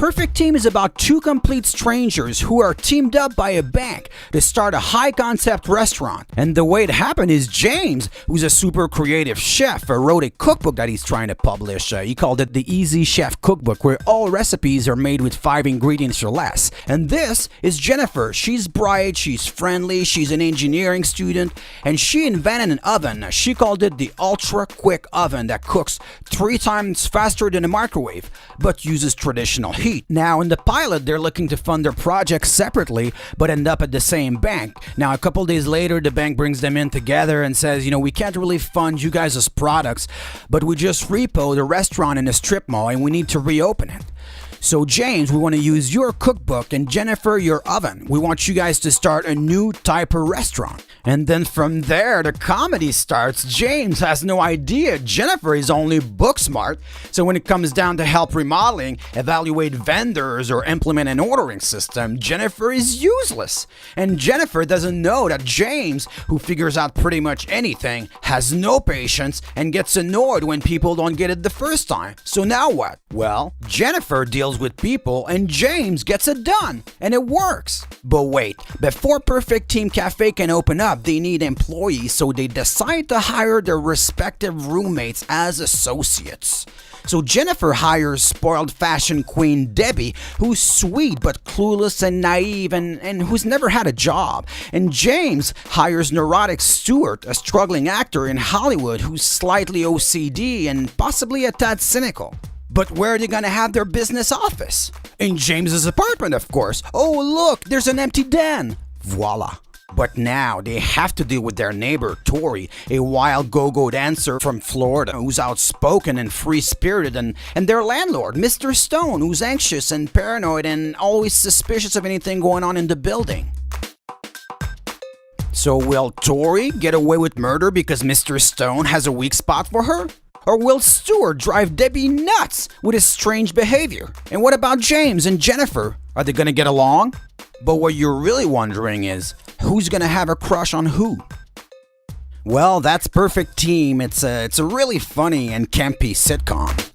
Perfect Team is about two complete strangers who are teamed up by a bank to start a high-concept restaurant. And the way it happened is James, who's a super creative chef, wrote a cookbook that he's trying to publish. He called it the Easy Chef Cookbook, where all recipes are made with 5 ingredients or less. And this is Jennifer. She's bright, she's friendly, she's an engineering student, and she invented an oven. She called it the Ultra Quick Oven that cooks 3 times faster than a microwave, but uses traditional heat. Now, in the pilot, they're looking to fund their project separately, but end up at the same bank. Now, a couple days later, the bank brings them in together and says, we can't really fund you guys as products, but we just repo the restaurant in a strip mall and we need to reopen it. So James, we want to use your cookbook, and Jennifer, your oven. We want you guys to start a new type of restaurant. And then from there, the comedy starts. James has no idea Jennifer is only book smart. So when it comes down to help remodeling, evaluate vendors, or implement an ordering system, Jennifer is useless. And Jennifer doesn't know that James, who figures out pretty much anything, has no patience and gets annoyed when people don't get it the first time. So now what? Well, Jennifer deals with people and James gets it done, and it works. But wait, before Perfect Team Café can open up, they need employees, so they decide to hire their respective roommates as associates. So Jennifer hires spoiled fashion queen Debbie, who's sweet but clueless and naive and who's never had a job. And James hires neurotic Stuart, a struggling actor in Hollywood who's slightly OCD and possibly a tad cynical. But where are they gonna have their business office? In James's apartment, of course. Oh, look, there's an empty den. Voila. But now they have to deal with their neighbor, Tori, a wild go-go dancer from Florida who's outspoken and free-spirited, and their landlord, Mr. Stone, who's anxious and paranoid and always suspicious of anything going on in the building. So will Tori get away with murder because Mr. Stone has a weak spot for her? Or will Stuart drive Debbie nuts with his strange behavior? And what about James and Jennifer? Are they gonna get along? But what you're really wondering is, who's gonna have a crush on who? Well, that's Perfect Team. It's a really funny and campy sitcom.